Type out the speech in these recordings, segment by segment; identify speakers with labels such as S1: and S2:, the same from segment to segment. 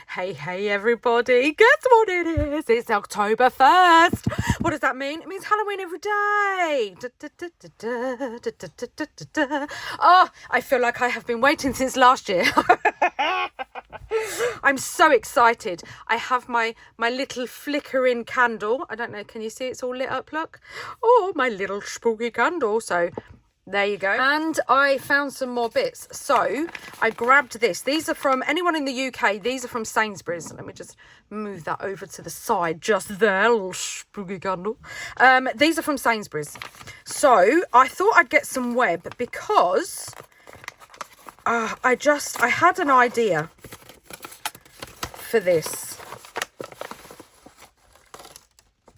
S1: Hey everybody, guess what it is? It's October 1st. What does that mean? It means Halloween every day. Oh, I feel like I have been waiting since last year. I'm so excited. I have my little flickering candle. I don't know, can you see it's all lit up, look? Oh, my little spooky candle. So there you go. And I found some more bits. So I grabbed this. These are from anyone in the UK. These are from Sainsbury's. Let me just move that over to the side just there. Little spooky candle. These are from Sainsbury's. So I thought I'd get some web because I had an idea for this.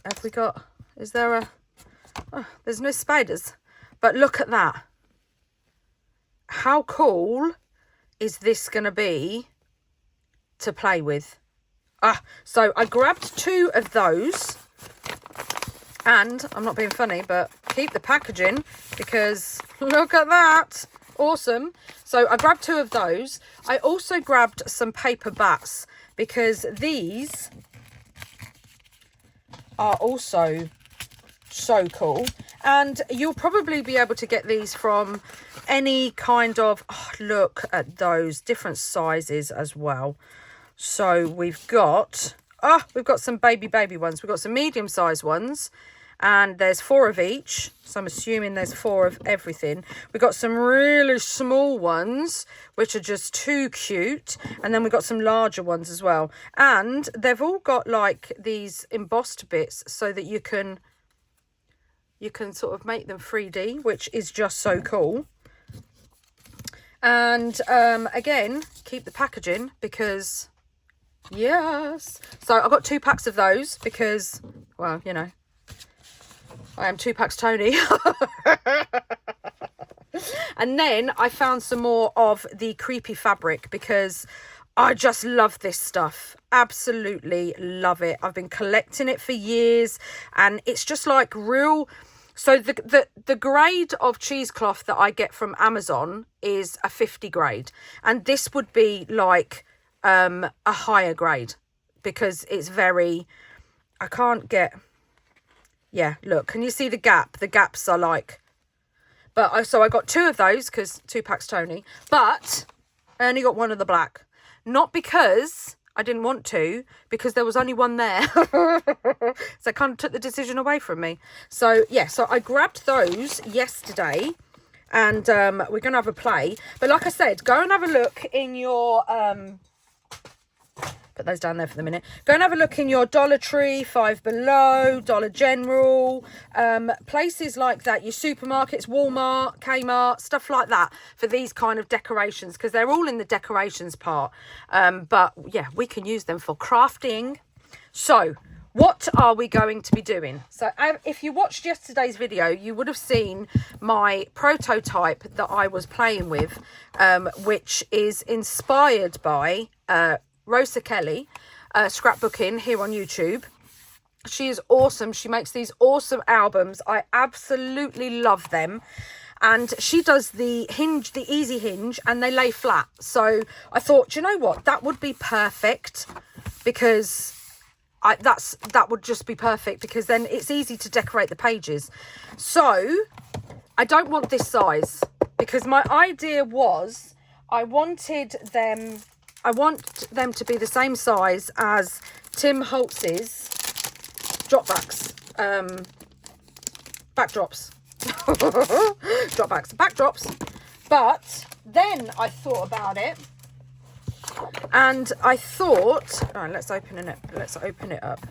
S1: Have we got, is there a, oh, there's no spiders. But look at that. How cool is this going to be to play with? So I grabbed 2 of those. And I'm not being funny, but keep the packaging because look at that. Awesome. So I grabbed 2 of those. I also grabbed some paper bats because these are also so cool. And you'll probably be able to get these from any kind of, oh, look at those different sizes as well. So we've got some baby ones. We've got some medium sized ones and there's 4 of each. So I'm assuming there's 4 of everything. We've got some really small ones, which are just too cute. And then we've got some larger ones as well. And they've all got like these embossed bits so that you can sort of make them 3D, which is just so cool. And again, keep the packaging because yes. So I've got 2 packs of those because, well, you know, I am 2 packs Toni. And then I found some more of the creepy fabric because I just love this stuff. Absolutely love it. I've been collecting it for years and it's just like real. So the grade of cheesecloth that I get from Amazon is a 50 grade. And this would be like a higher grade because it's very, I can't get, yeah, look, can you see the gap? The gaps are like, but so I got 2 of those because 2 packs Toni, but I only got 1 of the black. Not because I didn't want to, because there was only 1 there. So it kind of took the decision away from me. So yeah, so I grabbed those yesterday and we're going to have a play. But like I said, go and have a look in your, put those down there for the minute. Go and have a look in your Dollar Tree, Five Below, Dollar General, places like that, your supermarkets, Walmart, Kmart, stuff like that for these kind of decorations because they're all in the decorations part. But yeah, we can use them for crafting. So what are we going to be doing? So if you watched yesterday's video, you would have seen my prototype that I was playing with, which is inspired by Rosa Kelly, scrapbooking here on YouTube. She is awesome. She makes these awesome albums. I absolutely love them. And she does the hinge, the easy hinge, and they lay flat. So I thought, do you know what? That would be perfect because that would just be perfect because then it's easy to decorate the pages. So I don't want this size because my idea was I want them to be the same size as Tim Holtz's backdrops. Backdrops. But then I thought about it and I thought, oh, let's open it up.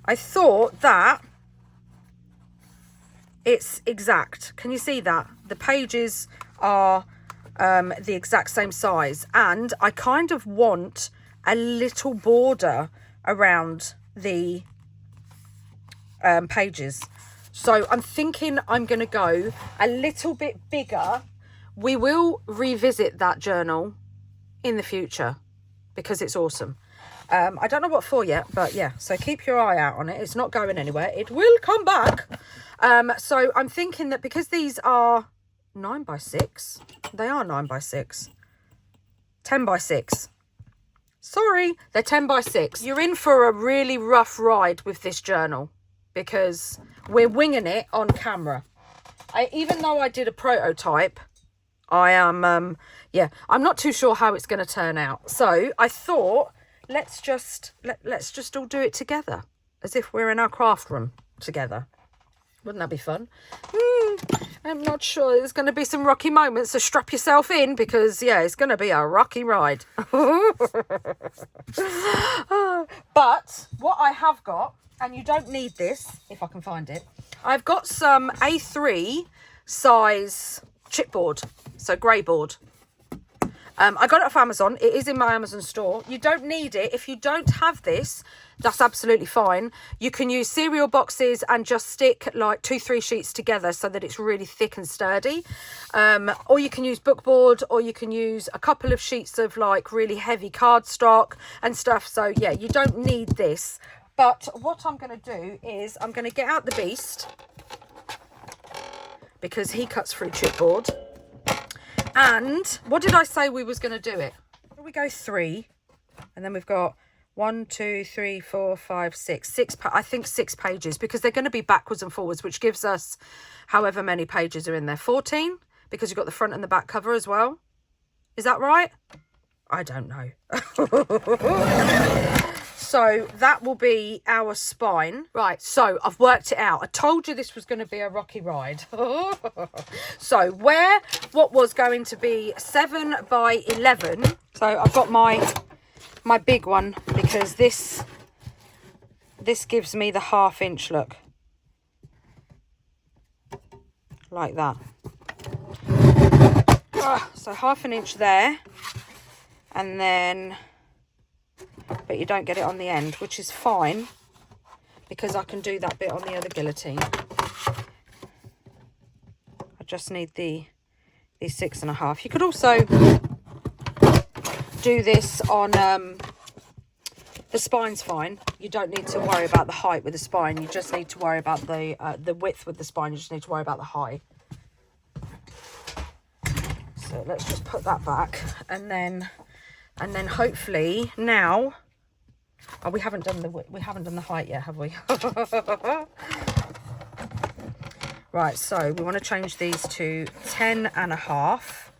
S1: I thought that it's exact. Can you see that? The pages are the exact same size, and I kind of want a little border around the pages. So I'm thinking I'm going to go a little bit bigger. We will revisit that journal in the future because it's awesome. I don't know what for yet, but yeah, so keep your eye out on it. It's not going anywhere. It will come back. So I'm thinking that because these are 9 by 6, they are 9 by 6, 10 by 6. Sorry, they're 10 by 6. You're in for a really rough ride with this journal because we're winging it on camera. Even though I did a prototype, I am, yeah, I'm not too sure how it's going to turn out. So I thought, let's just all do it together as if we're in our craft room together. Wouldn't that be fun? I'm not sure. There's going to be some rocky moments, so strap yourself in because, yeah, it's going to be a rocky ride. But what I have got, and you don't need this, if I can find it, I've got some A3 size chipboard, so grey board. I got it off Amazon. It is in my Amazon store. You don't need it. If you don't have this, that's absolutely fine. You can use cereal boxes and just stick like 2-3 sheets together so that it's really thick and sturdy. Or you can use bookboard, or you can use a couple of sheets of like really heavy cardstock and stuff. So yeah, you don't need this. But what I'm going to do is I'm going to get out the beast because he cuts through chipboard. And what did I say we was going to do it? We go 3, and then we've got 1, 2, 3, 4, 5, 6. I think 6 pages because they're going to be backwards and forwards, which gives us however many pages are in there. 14 because you've got the front and the back cover as well. Is that right? I don't know. So that will be our spine. Right, so I've worked it out. I told you this was going to be a rocky ride. So what was going to be 7 by 11. So I've got my big one because this gives me the 1/2 inch look. Like that. So 1/2 inch there. And then, but you don't get it on the end, which is fine because I can do that bit on the other guillotine. I just need the 6.5. You could also do this on the spine's fine. You don't need to worry about the height with the spine. You just need to worry about the width with the spine. You just need to worry about the height. So let's just put that back, and then hopefully now. Oh, we haven't done the height yet, have we? Right, so we want to change these to 10.5.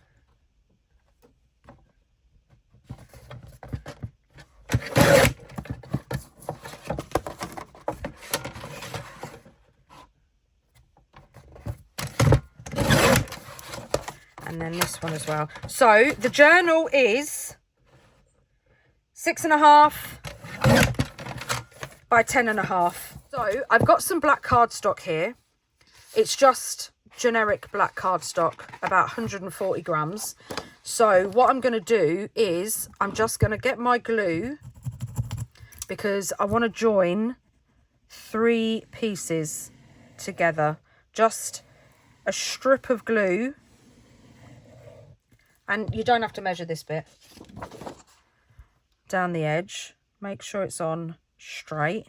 S1: And then this one as well. So the journal is 6.5 by 10.5. So I've got some black cardstock here. It's just generic black cardstock, about 140 grams. So what I'm going to do is I'm just going to get my glue because I want to join 3 pieces together. Just a strip of glue. And you don't have to measure this bit. Down the edge. Make sure it's on straight.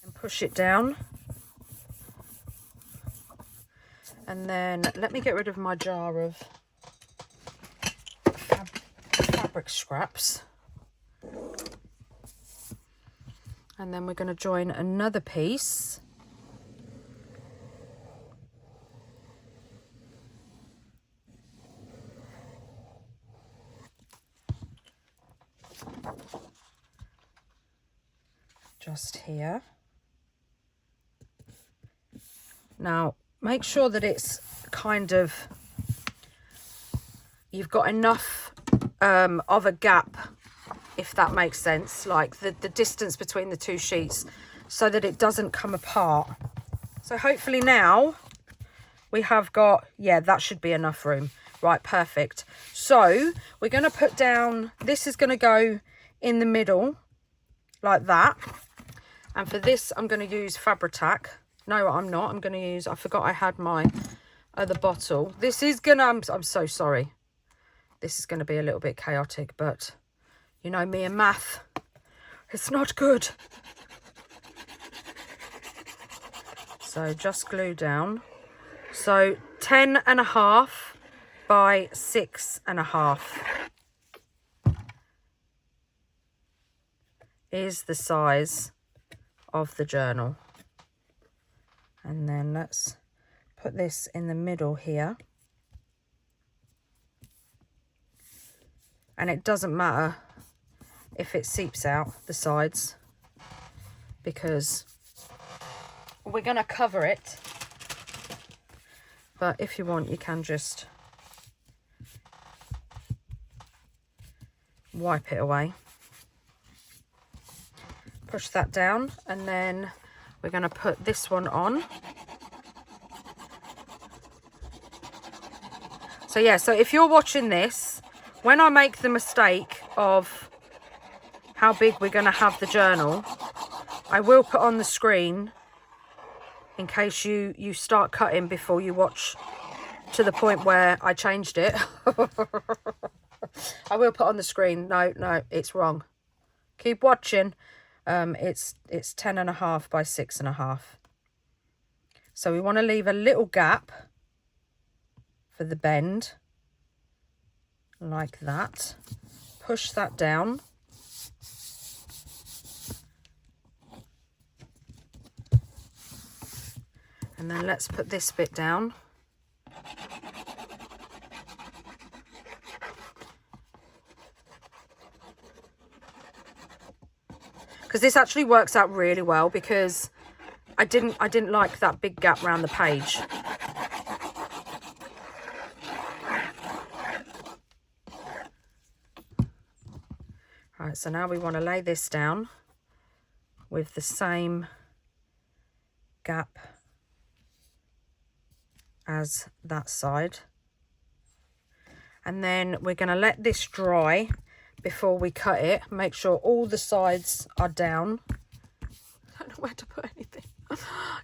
S1: And push it down. And then let me get rid of my jar of fabric scraps. And then we're going to join another piece. Just here. Now make sure that it's kind of, you've got enough of a gap, if that makes sense, like the distance between the 2 sheets so that it doesn't come apart. So hopefully now we have got, yeah, that should be enough room. Right, perfect. So we're going to put down, this is going to go in the middle like that. And for this, I'm going to use Fabri-Tac. No, I'm not. I'm going to use, I forgot I had my other bottle. This is going to, I'm so sorry. This is going to be a little bit chaotic, but you know me and math. It's not good. So just glue down. So 10.5 by 6.5. is the size of the journal. And then let's put this in the middle here. And it doesn't matter if it seeps out the sides, because we're going to cover it. But if you want, you can just wipe it away. Push that down, and then we're going to put this one on. So yeah, so if you're watching this, when I make the mistake of how big we're going to have the journal, I will put on the screen in case you start cutting before you watch to the point where I changed it. I will put on the screen. No, it's wrong. Keep watching. It's 10.5 by 6.5. So we want to leave a little gap for the bend, like that. Push that down. And then let's put this bit down. Because this actually works out really well, because I didn't like that big gap around the page. Right, so now we want to lay this down with the same gap as that side, and then we're going to let this dry before we cut it. Make sure all the sides are down. I don't know where to put anything.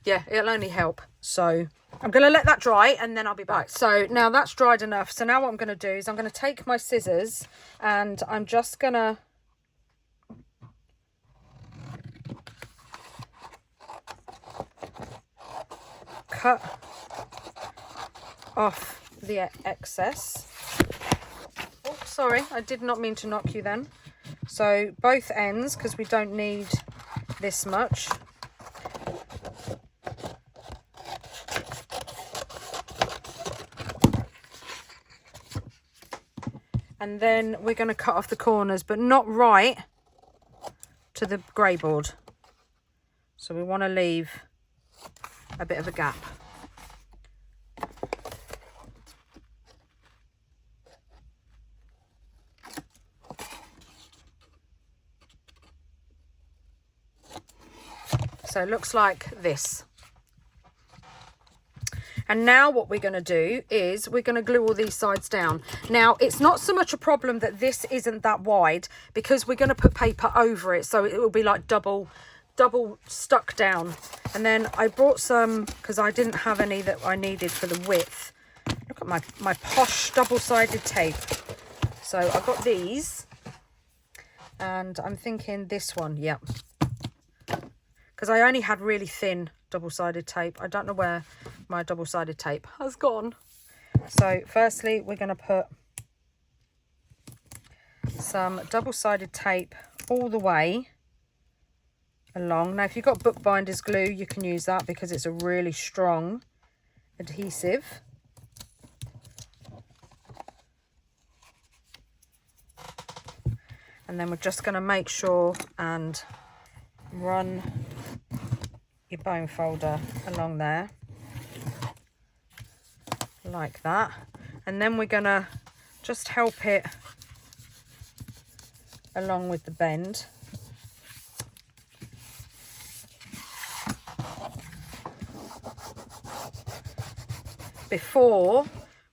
S1: Yeah, it'll only help. So I'm going to let that dry, and then I'll be back. Right, so now that's dried enough. So now what I'm going to do is I'm going to take my scissors, and I'm just going to cut off the excess. Oh, sorry, I did not mean to knock you then. So both ends, because we don't need this much. And then we're going to cut off the corners, but not right to the grey board. So we want to leave a bit of a gap. So it looks like this. And now what we're going to do is we're going to glue all these sides down. Now, it's not so much a problem that this isn't that wide, because we're going to put paper over it, so it will be like double stuck down. And then I brought some, because I didn't have any that I needed for the width. Look at my posh double-sided tape. So I got these, and I'm thinking this one, yep. Because I only had really thin double-sided tape. I don't know where my double-sided tape has gone. So firstly, we're going to put some double-sided tape all the way along. Now, if you've got bookbinders glue, you can use that, because it's a really strong adhesive. And then we're just going to make sure and run your bone folder along there like that, and then we're gonna just help it along with the bend. Before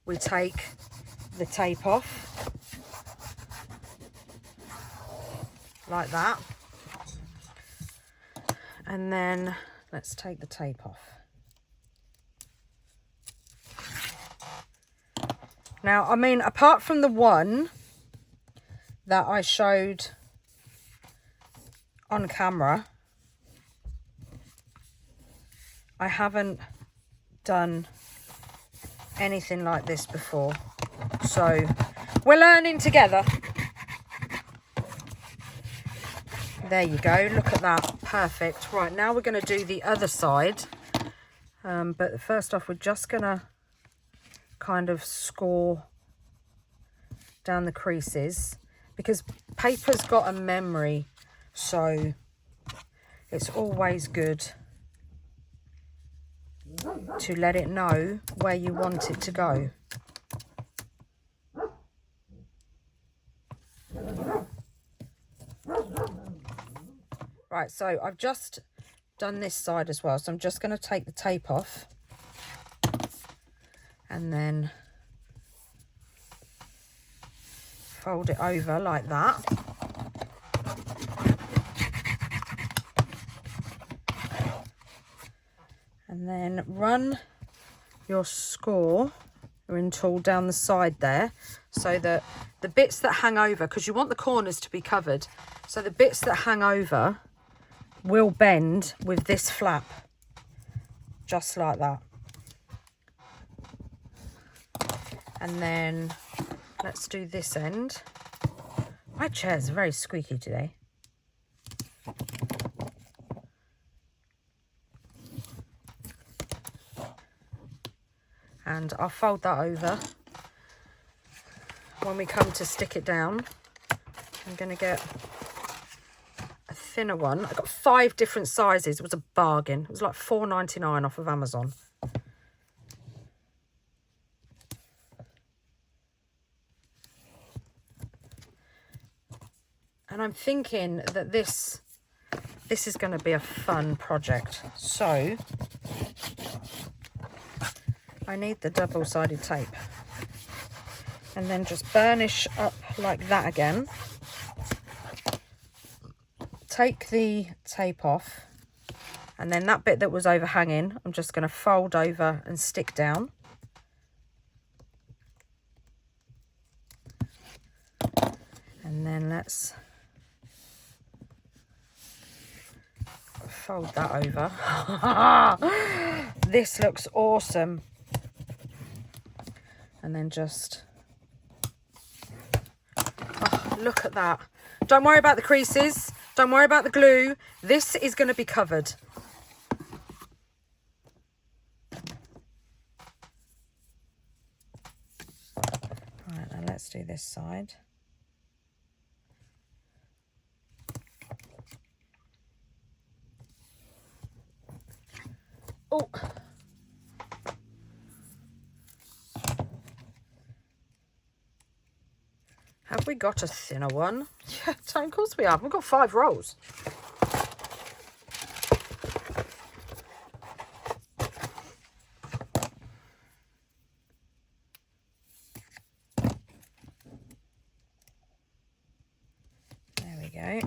S1: we take the tape off, like that. And then let's take the tape off. Now, I mean, apart from the one that I showed on camera, I haven't done anything like this before. So we're learning together. there you go. Look at that. Perfect. Right, now we're going to do the other side. But first off, we're just going to kind of score down the creases, because paper's got a memory, so it's always good to let it know where you want it to go. Right, so I've just done this side as well, so I'm just going to take the tape off and then fold it over like that. And then run your score tool down the side there, so that the bits that hang over, because you want the corners to be covered, so the bits that hang over will bend with this flap, just like that. And then let's do this end. My chair's very squeaky today. And I'll fold that over. When we come to stick it down, I'm going to get a thinner one. I got 5 different sizes. It was a bargain. It was like $4.99 off of Amazon. And I'm thinking that this is going to be a fun project. So I need the double-sided tape. And then just burnish up like that again. Take the tape off. And then that bit that was overhanging, I'm just going to fold over and stick down. And then let's fold that over. This looks awesome. And then just, oh, look at that. Don't worry about the creases. Don't worry about the glue. This is going to be covered. Right, now let's do this side. Oh. Have we got a thinner one? Yeah, of course we have. We've got 5 rolls. There we go.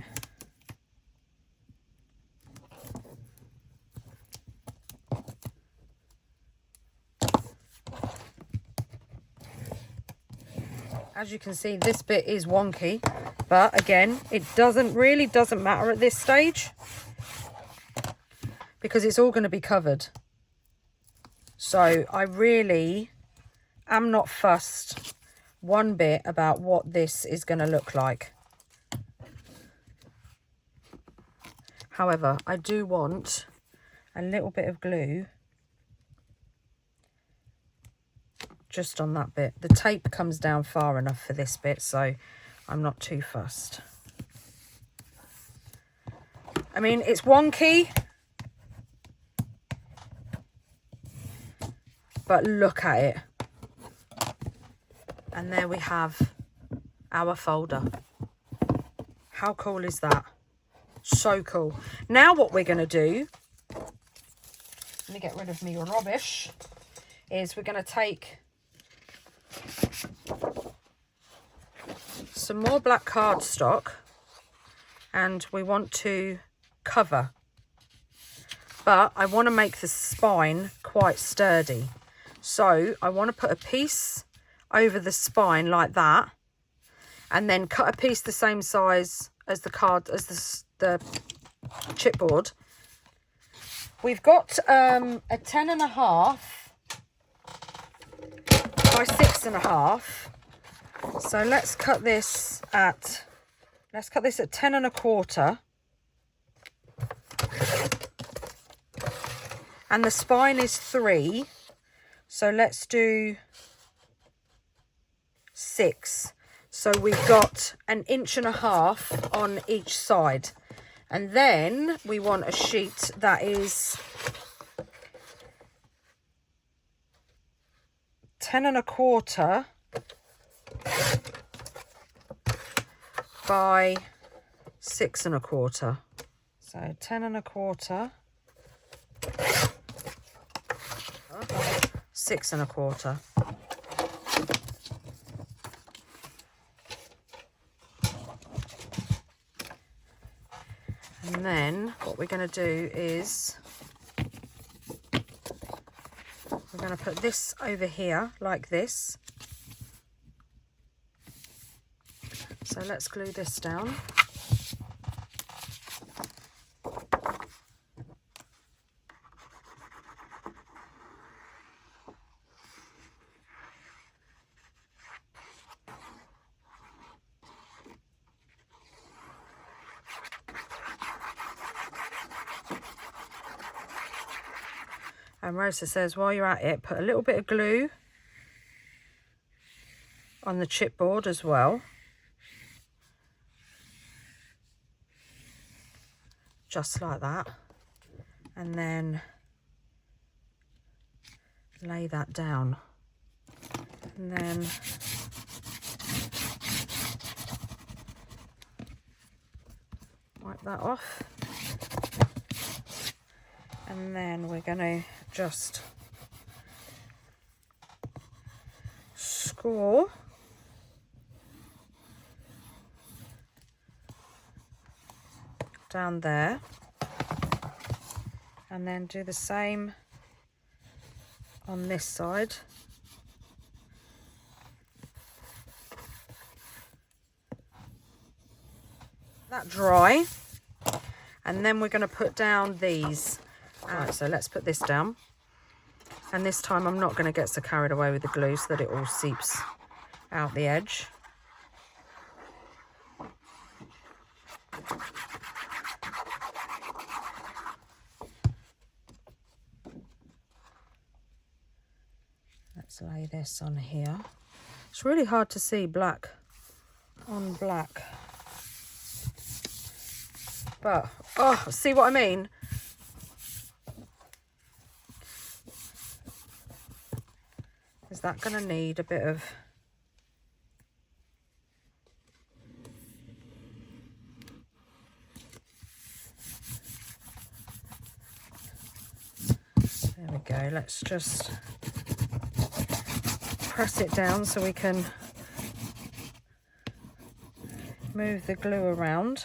S1: As you can see, this bit is wonky, but again, it doesn't matter at this stage, because it's all going to be covered. So I really am not fussed one bit about what this is going to look like. However, I do want a little bit of glue just on that bit. The tape comes down far enough for this bit, so I'm not too fussed. I mean, it's wonky, but look at it. And there we have our folder. How cool is that? So cool. Now what we're going to do, let me get rid of me rubbish, is we're going to take some more black cardstock and we want to cover, but I want to make the spine quite sturdy, so I want to put a piece over the spine like that, and then cut a piece the same size as the card, as the chipboard. We've got a 10.5 by 6.5. So let's cut this at 10 1/4. and the spine is 3. So let's do 6. So we've got 1.5 inches on each side. And then we want a sheet that is 10.25 by 6.25. So 10.25, 6.25. And then what we're going to do is we're going to put this over here like this. So let's glue this down. And Rosa says, while you're at it, put a little bit of glue on the chipboard as well. Just like that. And then lay that down. And then wipe that off. And then we're going to just score down there, and then do the same on this side. That dry, and then we're going to put down these. Right, so let's put this down, and this time I'm not going to get so carried away with the glue so that it all seeps out the edge. Let's lay this on here. It's really hard to see black on black, but oh, see what I mean? Is that going to need a bit of there we go. Let's just press it down so we can move the glue around.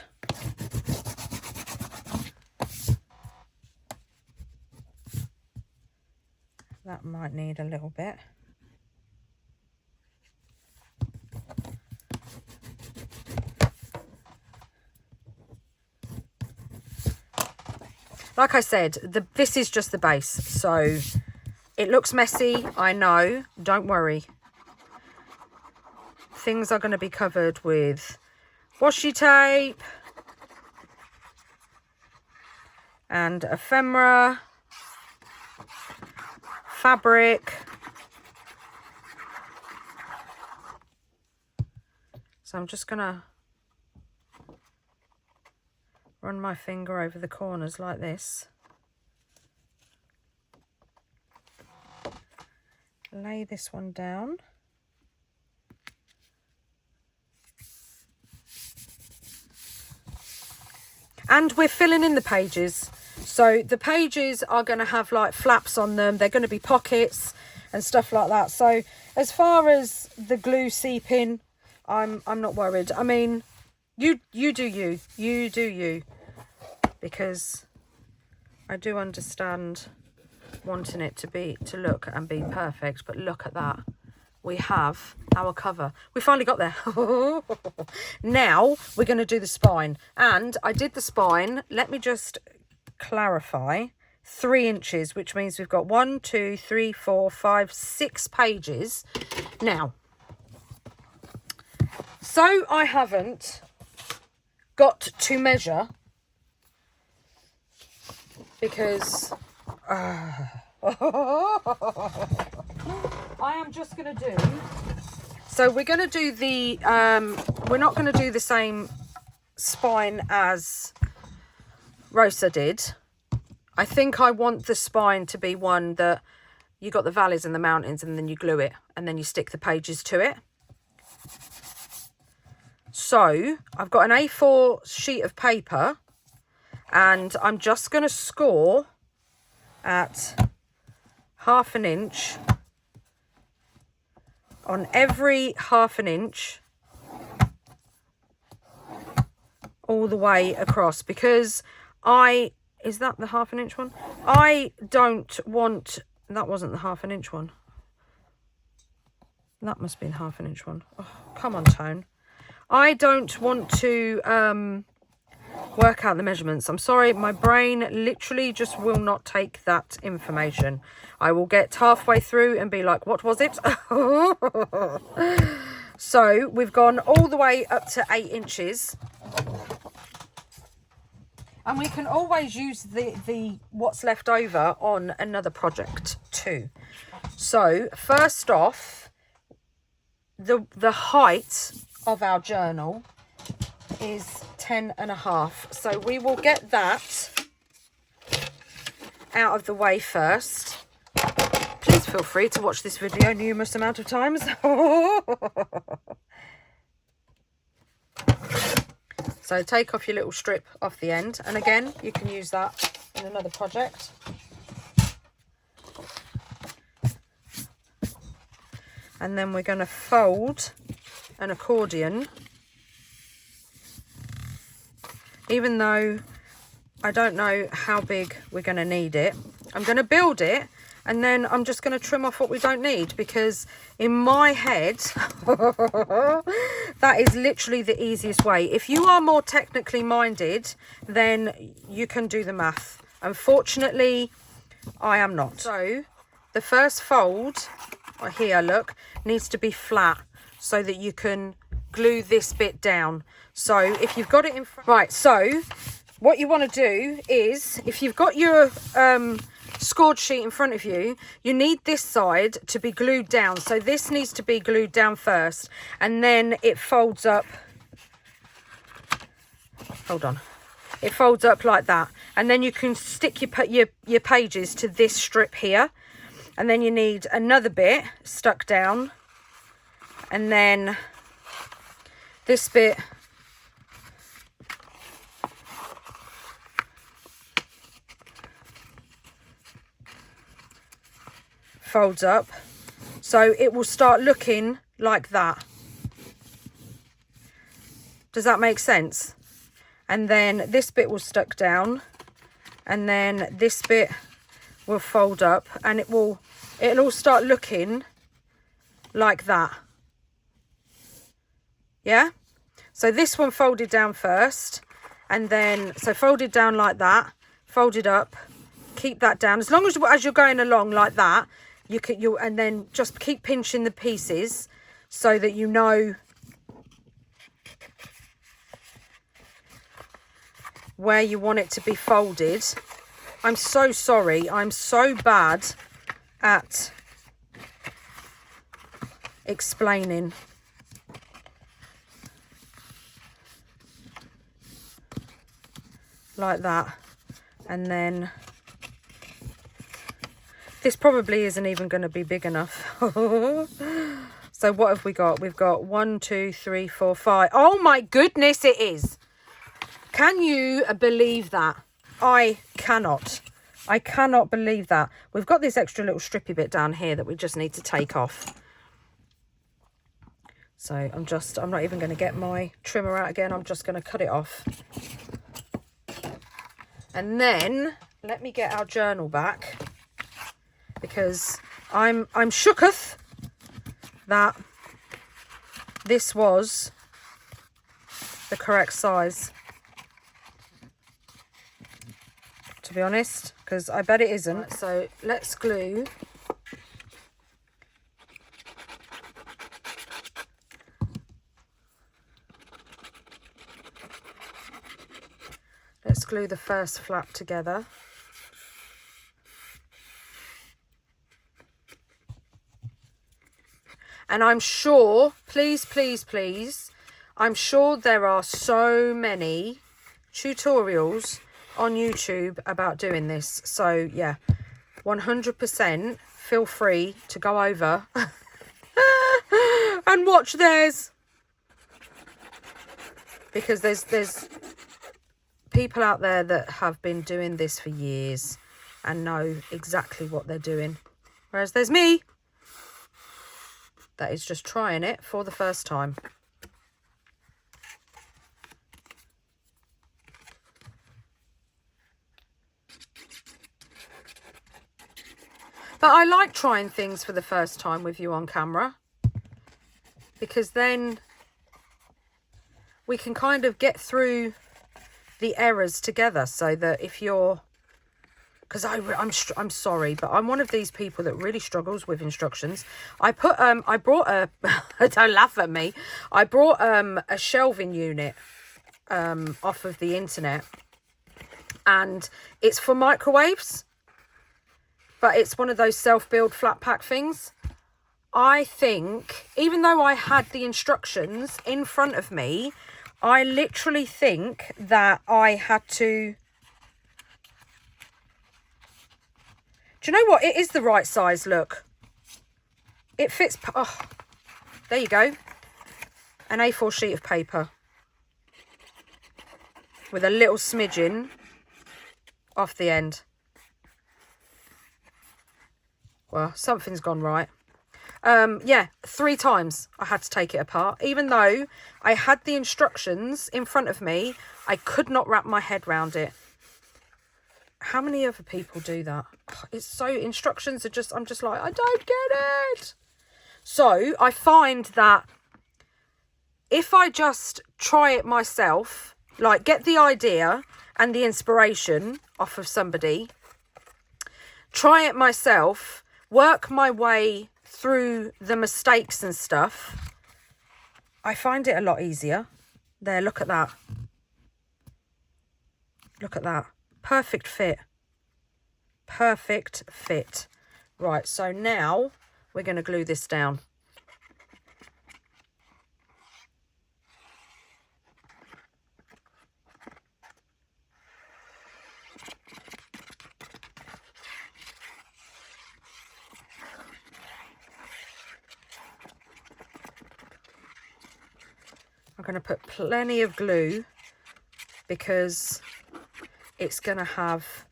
S1: That might need a little bit. Like I said, this is just the base, so it looks messy, I know, don't worry. Things are going to be covered with washi tape and ephemera, fabric. So I'm just going to run my finger over the corners like this. Lay this one down. And we're filling in the pages. So the pages are going to have like flaps on them. They're going to be pockets and stuff like that. So as far as the glue seeping, I'm not worried. I mean, you do you, because I do understand wanting it to look and be perfect, but look at that, we have our cover. We finally got there. Now we're going to do the spine, and I did the spine, let me just clarify, 3 inches, which means we've got 1, 2, 3, 4, 5, 6 pages. Now, so I haven't got to measure, because I am just going to do, so we're going to do the, we're not going to do the same spine as Rosa did. I think I want the spine to be one that you got the valleys and the mountains and then you glue it and then you stick the pages to it. So I've got an A4 sheet of paper and I'm just going to score at 1/2 inch on every 1/2 inch all the way across, because is that the 1/2 inch one? I don't want, that wasn't the 1/2 inch one. That must be the 1/2 inch one. Oh, come on, Tone. I don't want to work out the measurements. I'm sorry, my brain literally just will not take that information. I will get halfway through and be like, what was it? So we've gone all the way up to 8 inches. And we can always use the what's left over on another project too. So first off, the height of our journal is 10.5. So we will get that out of the way first. Please feel free to watch this video numerous amount of times. So take off your little strip off the end. And again, you can use that in another project. And then we're going to fold an accordion. Even though I don't know how big we're going to need it. I'm going to build it and then I'm just going to trim off what we don't need, because in my head, that is literally the easiest way. If you are more technically minded, then you can do the math. Unfortunately, I am not. So the first fold here, look, needs to be flat so that you can glue this bit down. So if you've got it in front, right, so what you want to do is, if you've got your scored sheet in front of you, you need this side to be glued down. So this needs to be glued down first, and then it folds up. Hold on. It folds up like that, and then you can stick your pages to this strip here, and then you need another bit stuck down, and then this bit folds up, so it will start looking like that. Does that make sense? And then this bit will stuck down, and then this bit will fold up, and it'll all start looking like that. Yeah, so this one folded down first, and then so folded down like that, folded up, keep that down as long as you're going along like that. And then just keep pinching the pieces so that you know where you want it to be folded. I'm so sorry. I'm so bad at explaining. Like that. And then this probably isn't even going to be big enough. So what have we got? We've got 1, 2, 3, 4, 5. Oh my goodness, it is. Can you believe that? I cannot. I cannot believe that. We've got this extra little strippy bit down here that we just need to take off. So I'm not even going to get my trimmer out again. I'm just going to cut it off. And then let me get our journal back, because I'm shooketh that this was the correct size, to be honest, because I bet it isn't. Right, so let's glue the first flap together. And I'm sure, please, please, please, I'm sure there are so many tutorials on YouTube about doing this. So yeah, 100% feel free to go over and watch theirs, because there's people out there that have been doing this for years and know exactly what they're doing, whereas there's me that is just trying it for the first time. But I like trying things for the first time with you on camera, because then we can kind of get through the errors together, so that if you're, because I'm sorry, but I'm one of these people that really struggles with instructions. I brought a don't laugh at me, I brought a shelving unit off of the internet, and it's for microwaves, but it's one of those self-build flat pack things. I think, even though I had the instructions in front of me, I literally think that I had to... Do you know what? It is the right size, look. It fits... Oh, there you go. An A4 sheet of paper with a little smidgen off the end. Well, something's gone right. Yeah, 3 times I had to take it apart. Even though I had the instructions in front of me, I could not wrap my head around it. How many other people do that? It's so, instructions are just, I'm just like, I don't get it. So I find that if I just try it myself, like get the idea and the inspiration off of somebody, try it myself, work my way through the mistakes and stuff, I find it a lot easier. There, look at that. Look at that. Perfect fit. Perfect fit. Right, so now we're going to glue this down. I'm going to put plenty of glue because it's going to have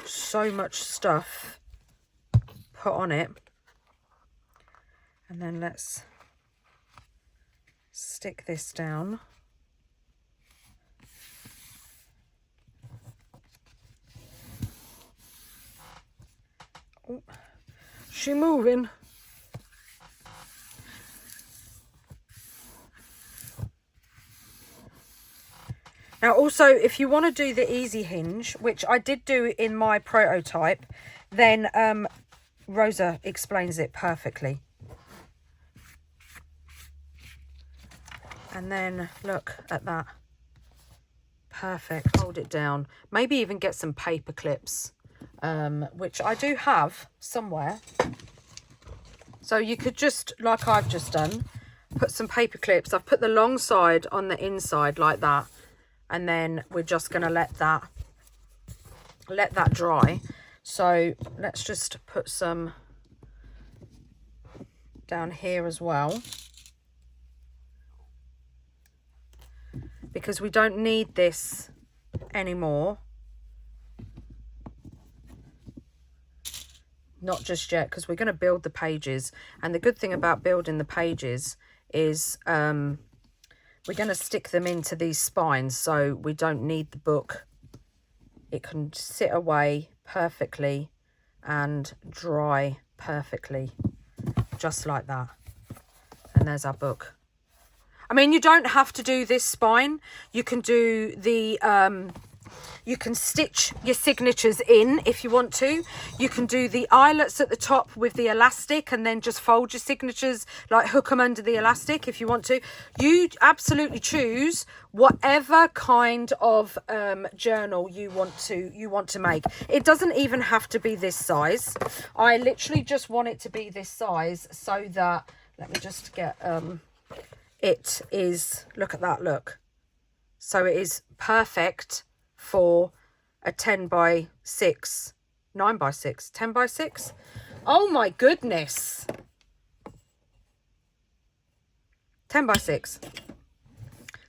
S1: so much stuff put on it. And then let's stick this down. Oh, she moving. Now also, if you want to do the easy hinge, which I did do in my prototype, then Rosa explains it perfectly. And then look at that. Perfect. Hold it down. Maybe even get some paper clips, which I do have somewhere. So you could just, like I've just done, put some paper clips. I've put the long side on the inside like that. And then we're just going to let that dry. So let's just put some down here as well, because we don't need this anymore. Not just yet, because we're going to build the pages. And the good thing about building the pages is we're going to stick them into these spines, so we don't need the book. It can sit away perfectly and dry perfectly, just like that. And there's our book. I mean, you don't have to do this spine. You can do the, you can stitch your signatures in if you want to. You can do the eyelets at the top with the elastic and then just fold your signatures, like hook them under the elastic if you want to. You absolutely choose whatever kind of journal you want to make. It doesn't even have to be this size. I literally just want it to be this size so that Let me just get, it is, look at that, look. So it is perfect for a 10 by 6, 9 by 6, 10 by 6. Oh my goodness. 10 by 6.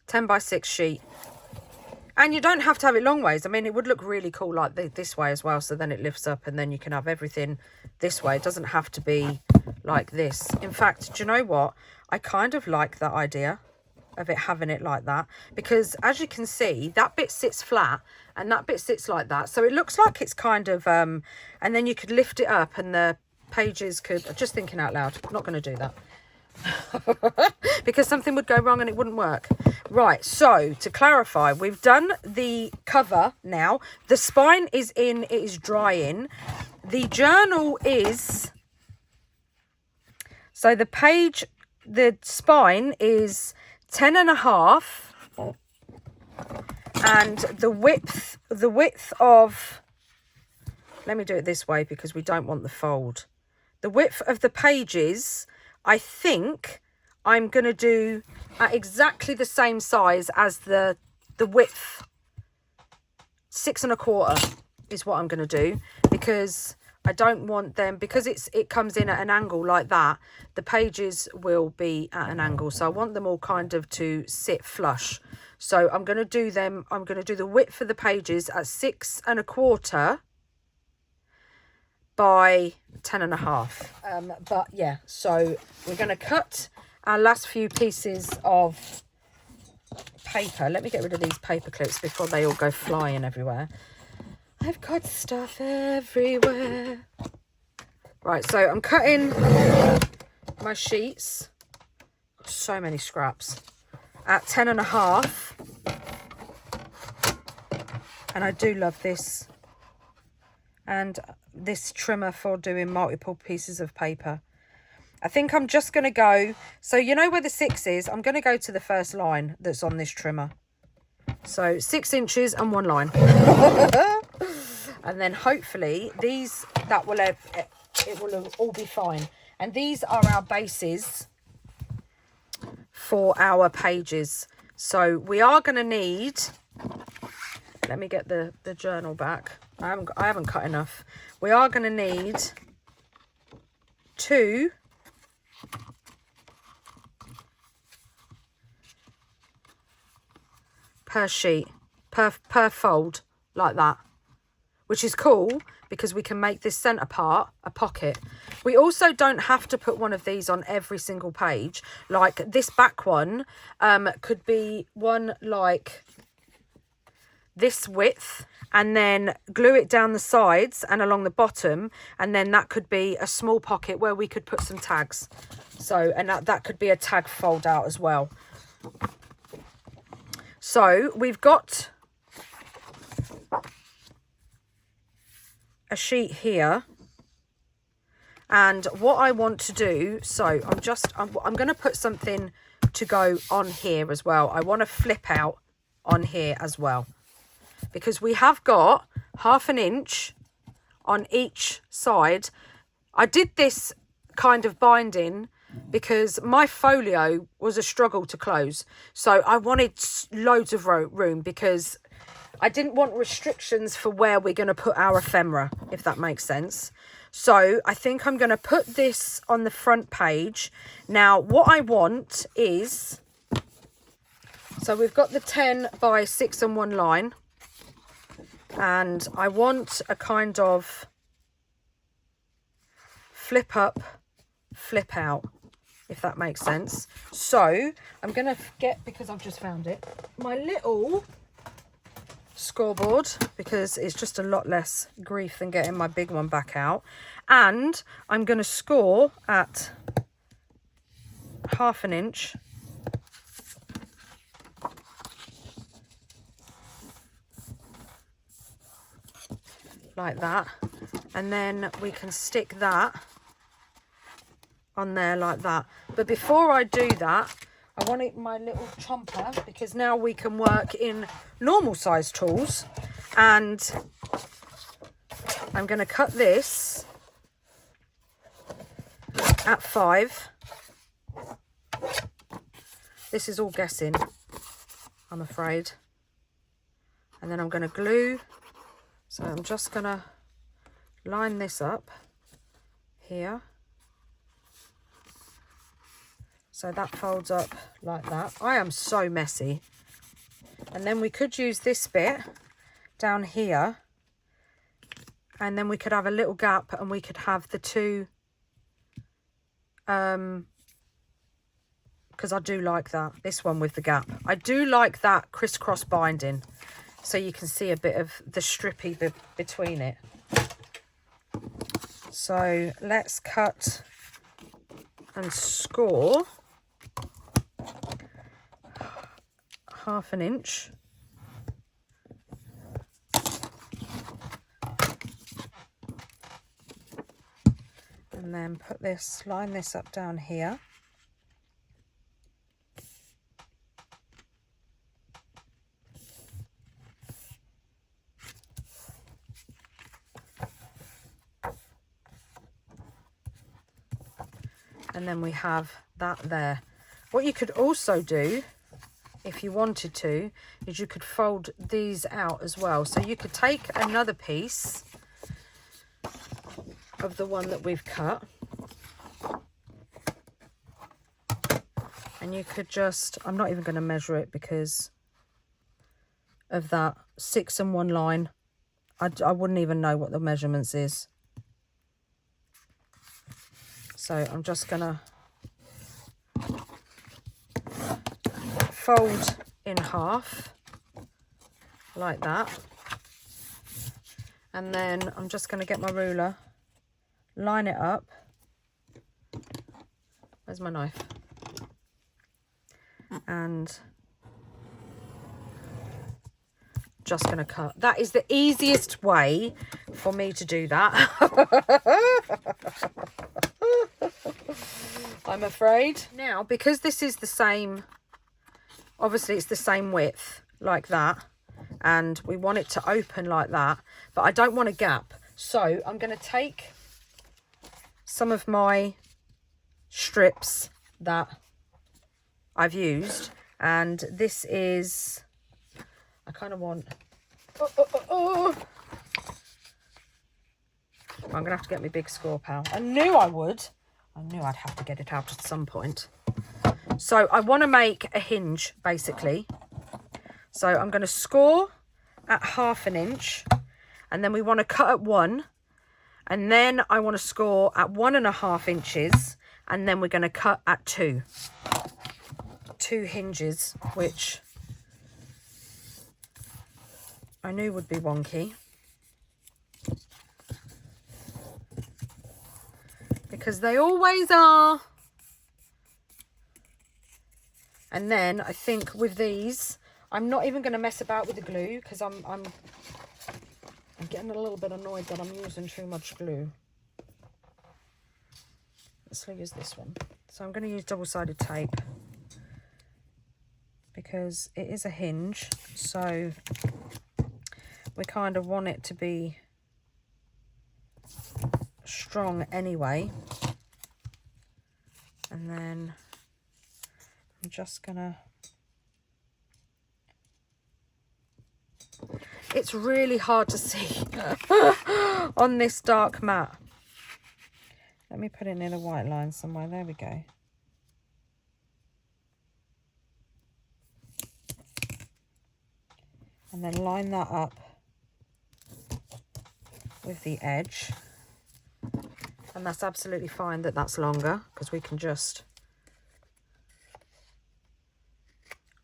S1: 10 by 6 sheet. And you don't have to have it long ways. I mean, it would look really cool like this way as well. So then it lifts up and then you can have everything this way. It doesn't have to be like this. In fact, do you know what? I kind of like that idea of it having it like that. Because as you can see, that bit sits flat and that bit sits like that. So it looks like it's kind of, and then you could lift it up and the pages could, just thinking out loud, I'm not going to do that. Because something would go wrong and it wouldn't work. Right, so to clarify, we've done the cover now. The spine is in, it is drying. The journal is, so the page, the spine is 10.5, and the width of, let me do it this way because we don't want the fold. The width of the pages, I think I'm going to do at exactly the same size as the width. 6 1/4 is what I'm going to do, because I don't want them, because it comes in at an angle like that, the pages will be at an angle. So I want them all kind of to sit flush. So I'm going to do them, I'm going to do the width of the pages at 6 1/4 by 10.5. But yeah, so we're going to cut our last few pieces of paper. Let me get rid of these paper clips before they all go flying everywhere. I've got stuff everywhere. Right, so I'm cutting my sheets. So many scraps. At 10.5. And I do love this. And this trimmer for doing multiple pieces of paper. I think I'm just going to go, so you know where the 6 is, I'm going to go to the first line that's on this trimmer. So 6 inches and 1 line. And then hopefully these, it will all be fine. And these are our bases for our pages. So we are going to need, let me get the journal back. I haven't cut enough. We are going to need 2 per sheet, per fold, like that, which is cool because we can make this center part a pocket. We also don't have to put one of these on every single page. Like this back one could be one like this width, and then glue it down the sides and along the bottom, and then that could be a small pocket where we could put some tags. So, and that could be a tag fold out as well. So we've got a sheet here, and what I want to do, so I'm going to put something to go on here as well. I want to flip out on here as well, because we have got 1/2 inch on each side. I did this kind of binding because my folio was a struggle to close. So I wanted loads of room because I didn't want restrictions for where we're going to put our ephemera, if that makes sense. So I think I'm going to put this on the front page. Now, what I want is, so we've got the 10 by 6 and 1 line. And I want a kind of flip up, flip out, if that makes sense. So I'm going to get, because I've just found it, my little scoreboard, because it's just a lot less grief than getting my big one back out. And I'm going to score at 1/2 inch. Like that, and then we can stick that on there like that. But before I do that, I want my little chomper, because now we can work in normal size tools. And I'm going to cut this at 5, This is all guessing, I'm afraid. And then I'm going to glue. So I'm just going to line this up here. So that folds up like that. I am so messy. And then we could use this bit down here. And then we could have a little gap and we could have the two. Because I do like that. This one with the gap. I do like that crisscross binding. So you can see a bit of the strippy bit between it. So let's cut and score 1/2 inch. And then put this, line this up down here. And then we have that there. What you could also do, if you wanted to, is you could fold these out as well. So you could take another piece of the one that we've cut. And you could just, I'm not even going to measure it because of that 6 and 1 line. I wouldn't even know what the measurements is. So I'm just going to fold in half like that. And then I'm just going to get my ruler, line it up. Where's my knife? And just going to cut. That is the easiest way for me to do that. I'm afraid. Now, because this is the same, obviously it's the same width like that, and we want it to open like that, but I don't want a gap. So I'm going to take some of my strips that I've used, and this is, I kind of want, I'm going to have to get my big score pal. I knew I would. I knew I'd have to get it out at some point. So I want to make a hinge, basically. So I'm going to score at 1/2 inch, and then we want to cut at 1, and then I want to score at 1.5 inches, and then we're going to cut at 2 hinges, which I knew would be wonky. Because they always are. And then I think with these, I'm not even going to mess about with the glue, because I'm getting a little bit annoyed that I'm using too much glue. Let's use this one. So I'm going to use double-sided tape, because it is a hinge, so we kind of want it to be strong anyway. And then I'm just gonna, it's really hard to see on this dark mat. Let me put it in a white line somewhere. There we go. And then line that up with the edge. And that's absolutely fine that that's longer, because we can just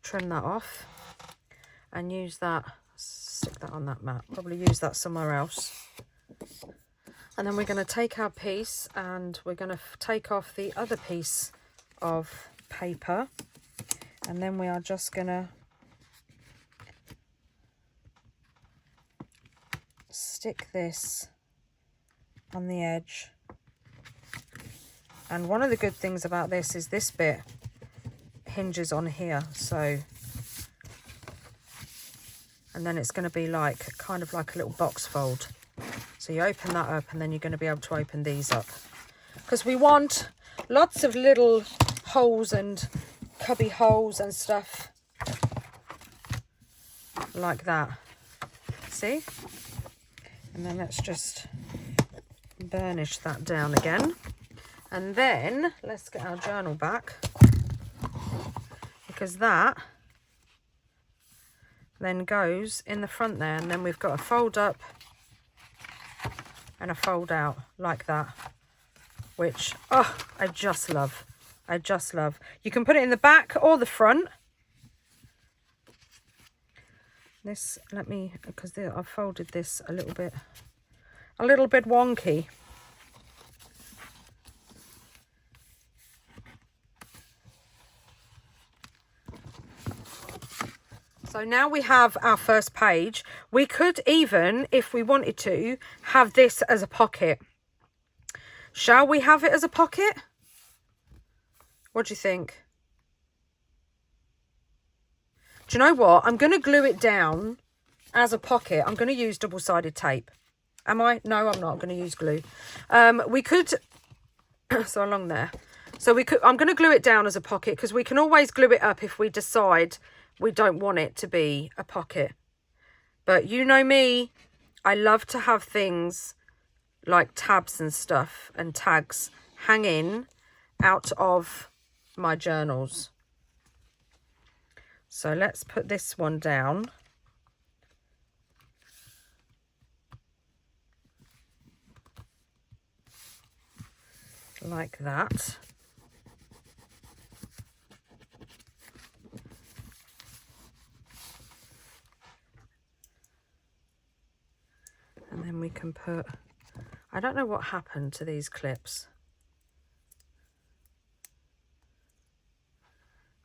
S1: trim that off and use that, stick that on that mat, probably use that somewhere else. And then we're going to take our piece and we're going to take off the other piece of paper, and then we are just going to stick this on the edge. And one of the good things about this is this bit hinges on here, so, and then it's going to be like kind of like a little box fold. So you open that up, and then you're going to be able to open these up, because we want lots of little holes and cubby holes and stuff like that. See? And then let's just burnish that down again. And then let's get our journal back, because that then goes in the front there, and then we've got a fold up and a fold out like that, which, oh, I just love. I just love. You can put it in the back or the front. This, let me, because I've folded this a little bit wonky. So now we have our first page. We could even, if we wanted to, have this as a pocket. Shall we have it as a pocket? What do you think? Do you know what? I'm going to glue it down as a pocket. I'm going to use double-sided tape. Am I? No, I'm not. I'm going to use glue. We could... so along there. So we could... I'm going to glue it down as a pocket, because we can always glue it up if we decide we don't want it to be a pocket. But you know me, I love to have things like tabs and stuff and tags hanging out of my journals. So let's put this one down. Like that. And then we can put, I don't know what happened to these clips,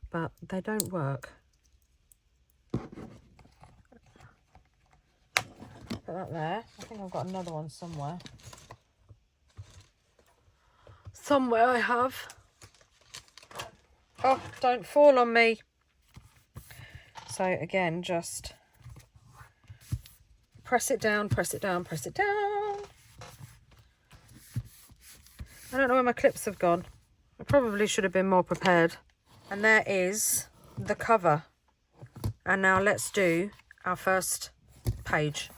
S1: but they don't work. Put that there. I think I've got another one somewhere. Somewhere I have. Oh, don't fall on me. So again, just press it down, press it down, press it down. I don't know where my clips have gone. I probably should have been more prepared. And there is the cover. And now let's do our first page.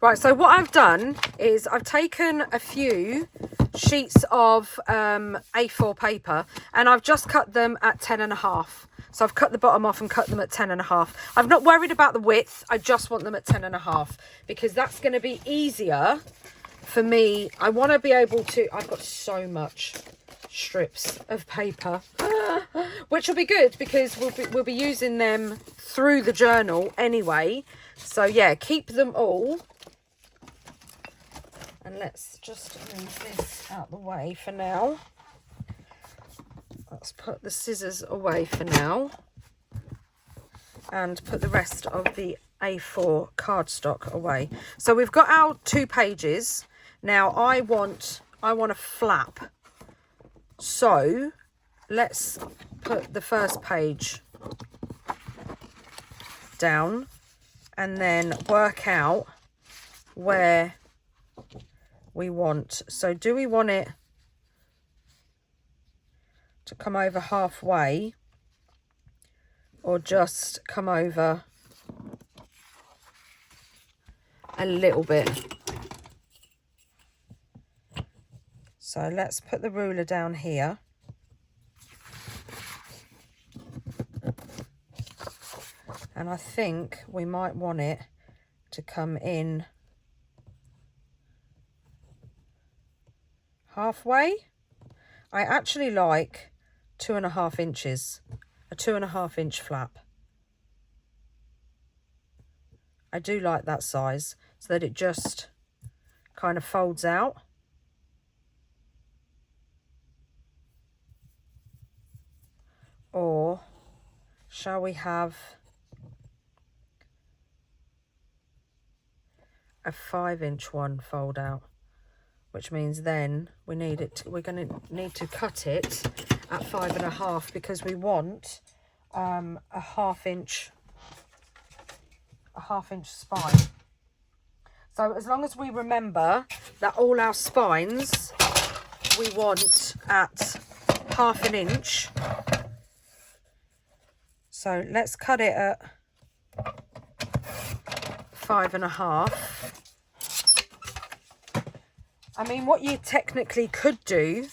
S1: Right, so what I've done is I've taken a few sheets of A4 paper, and I've just cut them at 10.5. So I've cut the bottom off and cut them at 10.5. I'm not worried about the width. I just want them at 10.5 because that's going to be easier for me. I want to be able to, I've got so much strips of paper, which will be good because we'll be using them through the journal anyway. So yeah, keep them all. And let's just move this out the way for now. Let's put the scissors away for now. And put the rest of the A4 cardstock away. So we've got our 2 pages. Now I want a flap. So let's put the first page down and then work out where we want. So do we want it to come over halfway or just come over a little bit? So let's put the ruler down here. And I think we might want it to come in halfway. I actually like 2.5 inches, a 2.5 inch flap. I do like that size so that it just kind of folds out. Or shall we have a 5-inch one fold out? Which means then we're going to need to cut it at 5.5 because we want a half inch spine. So as long as we remember that all our spines we want at 1/2 inch, So let's cut it at 5.5. I mean, what you technically could do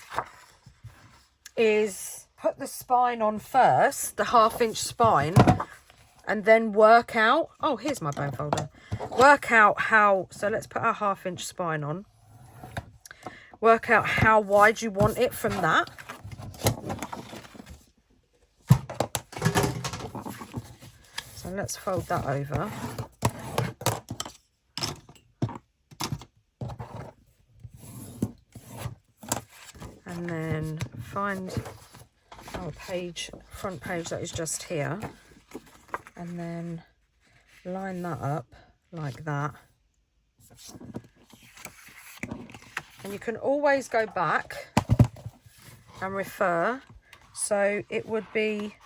S1: is put the spine on first, the 1/2 inch spine, and then work out, oh, here's my bone folder, work out how, so let's put our 1/2 inch spine on, work out how wide you want it from that. So let's fold that over. And then find our page, front page that is just here, and then line that up like that. And you can always go back and refer. So it would be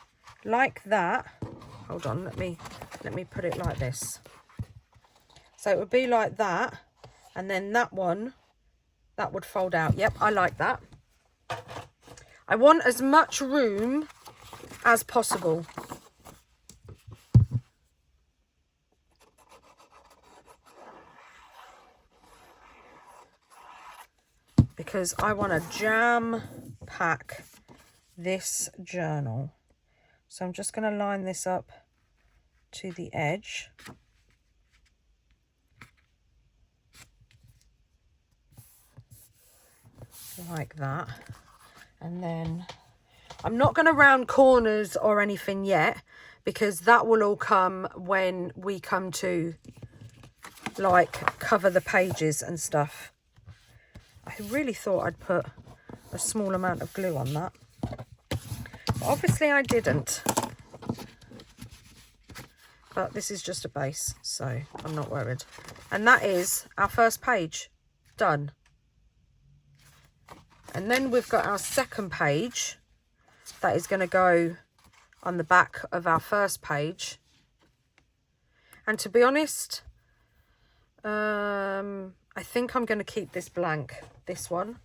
S1: like that. Hold on, let me put it like this. So it would be like that, and then that one, that would fold out. Yep, I like that. I want as much room as possible. Because I want to jam pack this journal. So I'm just going to line this up to the edge. Like that. And then I'm not going to round corners or anything yet, because that will all come when we come to like cover the pages and stuff. I really thought I'd put a small amount of glue on that, but obviously I didn't. But this is just a base, so I'm not worried. And that is our first page done. And then we've got our second page that is going to go on the back of our first page. And to be honest, I think I'm going to keep this blank, this one,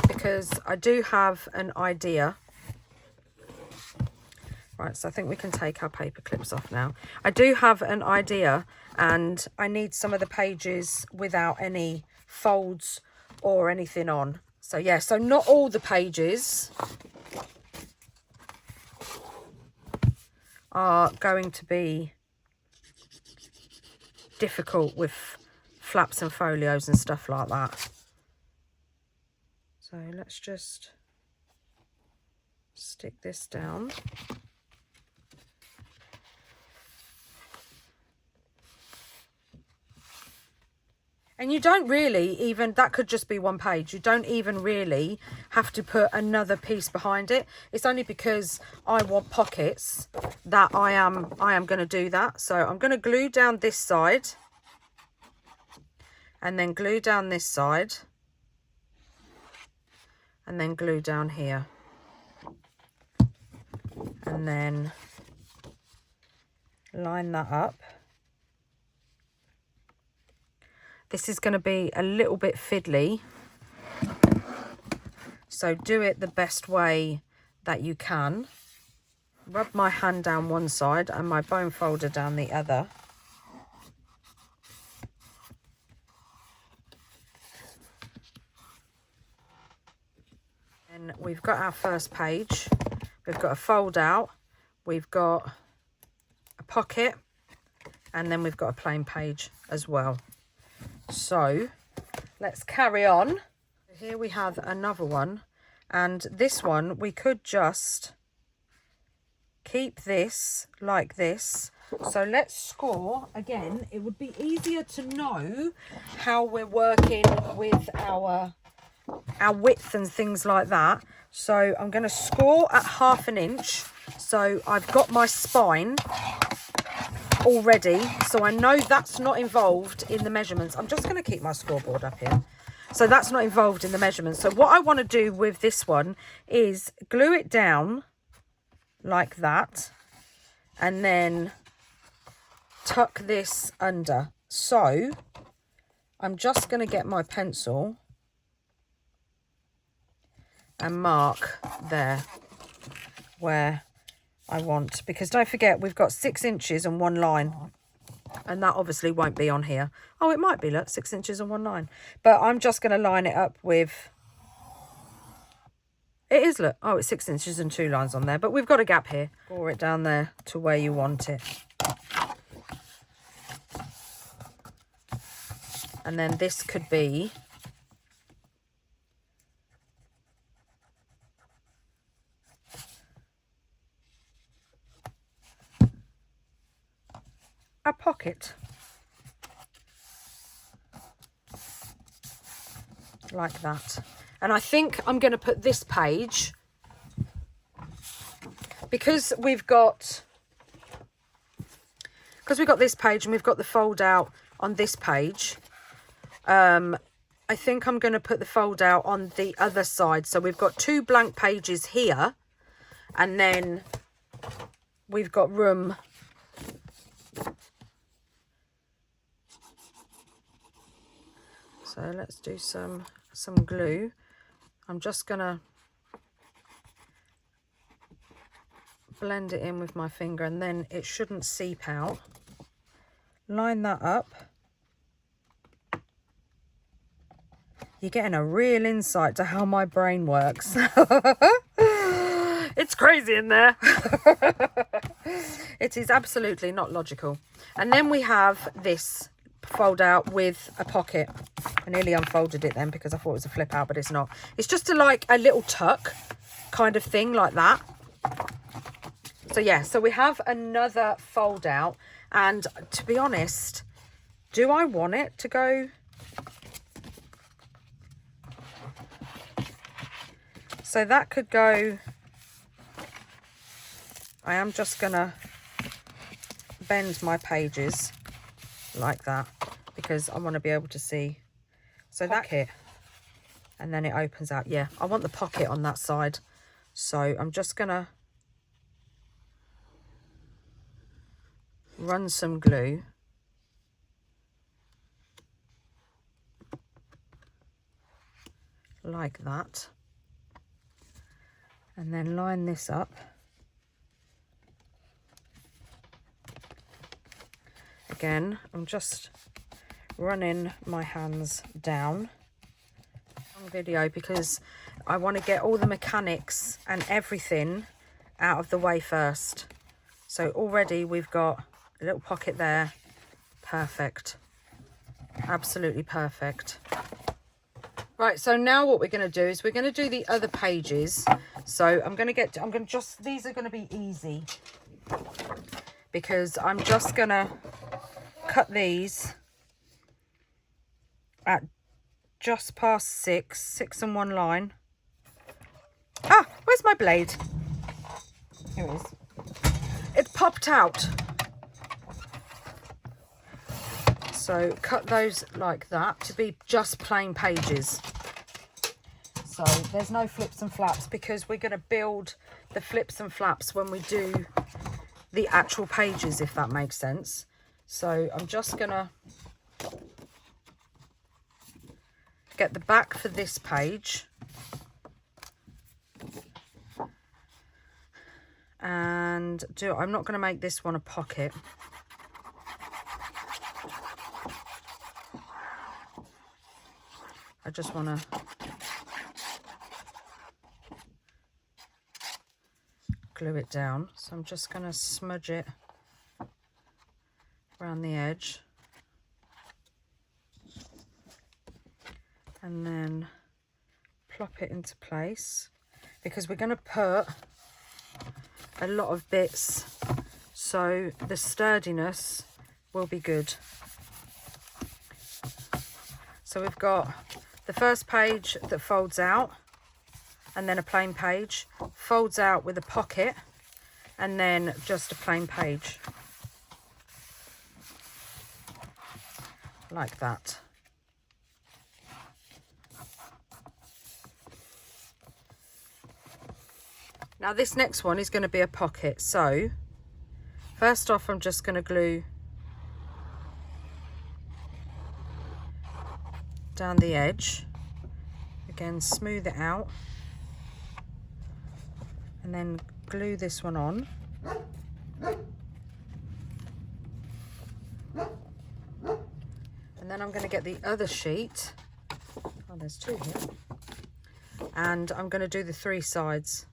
S1: because I do have an idea. Right, so I think we can take our paper clips off now. I do have an idea, and I need some of the pages without any folds or anything on. So yeah, so not all the pages are going to be difficult with flaps and folios and stuff like that. So let's just stick this down. And you don't really even, that could just be one page. You don't even really have to put another piece behind it. It's only because I want pockets that I am going to do that. So I'm going to glue down this side and then glue down this side and then glue down here. And then line that up. This is going to be a little bit fiddly, so do it the best way that you can. Rub my hand down one side and my bone folder down the other. And we've got our first page. We've got a fold out, we've got a pocket, and then we've got a plain page as well. So let's carry on. Here we have another one, and this one we could just keep this like this. So let's score again. It would be easier to know how we're working with our width and things like that. So I'm going to score at 1/2 inch. So I've got my spine already, so I know that's not involved in the measurements. I'm just going to keep my scoreboard up here. So that's not involved in the measurements. So what I want to do with this one is glue it down like that and then tuck this under. So I'm just going to get my pencil and mark there where I want, because don't forget we've got 6 inches and 1 line, and that obviously won't be on here. Oh, it might be, look, 6 inches and 1 line, but I'm just going to line it up with, it is, look, oh, it's 6 inches and 2 lines on there, but we've got a gap here. Bore it down there to where you want it. And then this could be a pocket. Like that. And I think I'm going to put this page, because we've got this page and we've got the fold out on this page. I think I'm going to put the fold out on the other side. So we've got 2 blank pages here, and then we've got room so let's do some glue. I'm just gonna blend it in with my finger, and then it shouldn't seep out. Line that up. You're getting a real insight to how my brain works. It's crazy in there. It is absolutely not logical. And then we have this fold out with a pocket. I nearly unfolded it then because I thought it was a flip out, but it's not. It's just like a little tuck kind of thing, like that. So yeah, so we have another fold out, and to be honest, do I want it to go? So that could go, I am just gonna bend my pages like that because I want to be able to see. So pocket. That, and then it opens out. Yeah, I want the pocket on that side. So I'm just gonna run some glue. Like that. And then line this up. Again, I'm just running my hands down on video because I want to get all the mechanics and everything out of the way first. So already we've got a little pocket there. Perfect. Absolutely perfect. Right, so now what we're going to do is we're going to do the other pages. So these are going to be easy because I'm just going to cut these at just past 6 and 1 line. Ah, where's my blade? Here it is. It popped out. So cut those like that to be just plain pages. So there's no flips and flaps because we're going to build the flips and flaps when we do the actual pages, if that makes sense. So I'm just going to get the back for this page. And I'm not going to make this one a pocket. I just want to glue it down. So I'm just going to smudge it around the edge. And then plop it into place because we're going to put a lot of bits so the sturdiness will be good. So we've got the first page that folds out, and then a plain page, folds out with a pocket, and then just a plain page. Like that. Now this next one is going to be a pocket. So first off, I'm just going to glue down the edge. Again, smooth it out. And then glue this one on. And then I'm going to get the other sheet. Oh, there's two here. And I'm going to do the 3 sides.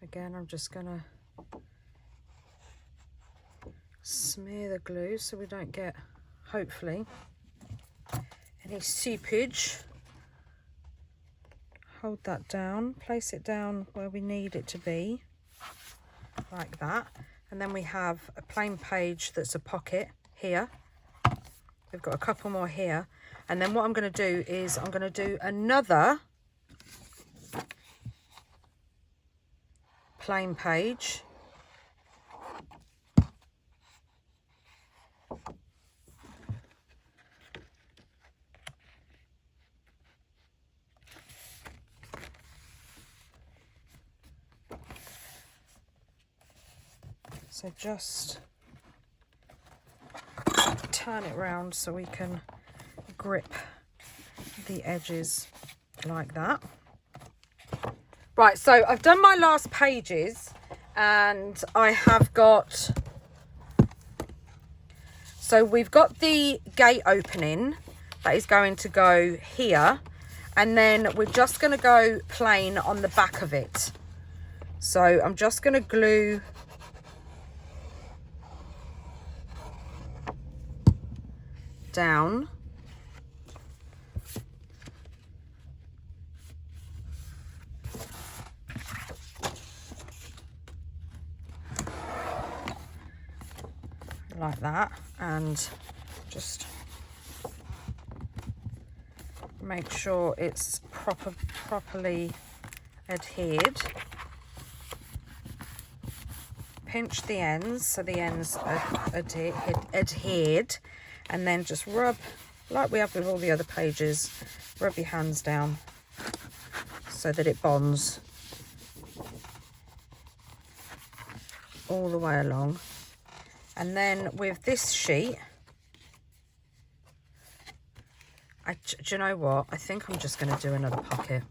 S1: Again, I'm just going to smear the glue so we don't get, hopefully, any seepage. Hold that down, place it down where we need it to be, like that. And then we have a plain page that's a pocket here. We've got a couple more here. And then what I'm going to do is I'm going to do another plain page. So just turn it round so we can grip the edges like that. Right, so I've done my last pages and I have got, so we've got the gate opening that is going to go here, and then we're just going to go plain on the back of it. So I'm just going to glue down. Like that, and just make sure it's properly adhered. Pinch the ends so the ends are adhered, and then just rub, like we have with all the other pages, rub your hands down so that it bonds all the way along. And then with this sheet, do you know what? I think I'm just going to do another pocket.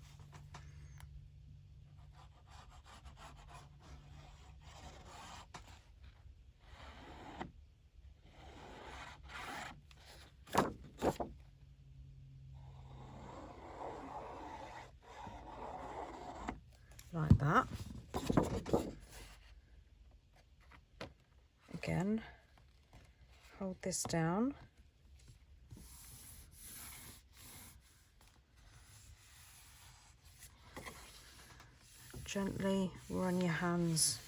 S1: Like that. Again, hold this down. Gently run your hands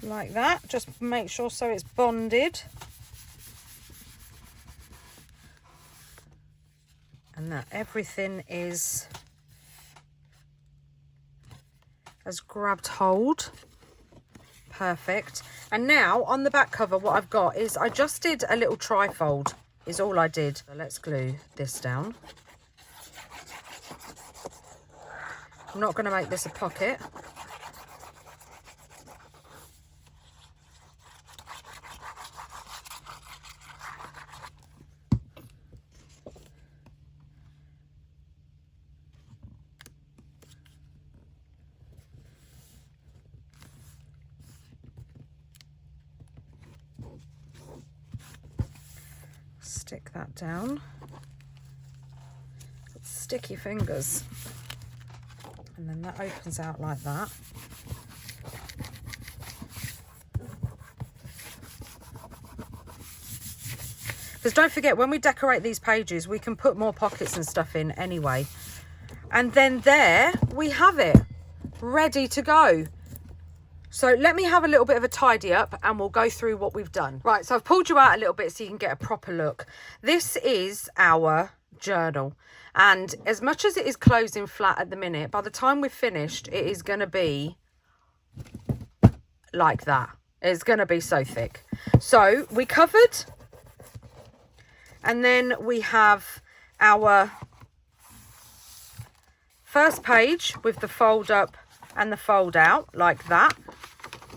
S1: like that. Just make sure so it's bonded. And that everything has grabbed hold. Perfect. And now on the back cover, what I've got is I just did a little trifold is all I did. So let's glue this down. I'm not going to make this a pocket. Stick that down. Stick your fingers. And then that opens out like that. Because don't forget, when we decorate these pages, we can put more pockets and stuff in anyway. And then there we have it, ready to go. So let me have a little bit of a tidy up and we'll go through what we've done. Right, so I've pulled you out a little bit so you can get a proper look. This is our journal. And as much as it is closing flat at the minute, by the time we've finished, it is going to be like that. It's going to be so thick. So we covered, and then we have our first page with the fold up and the fold out like that.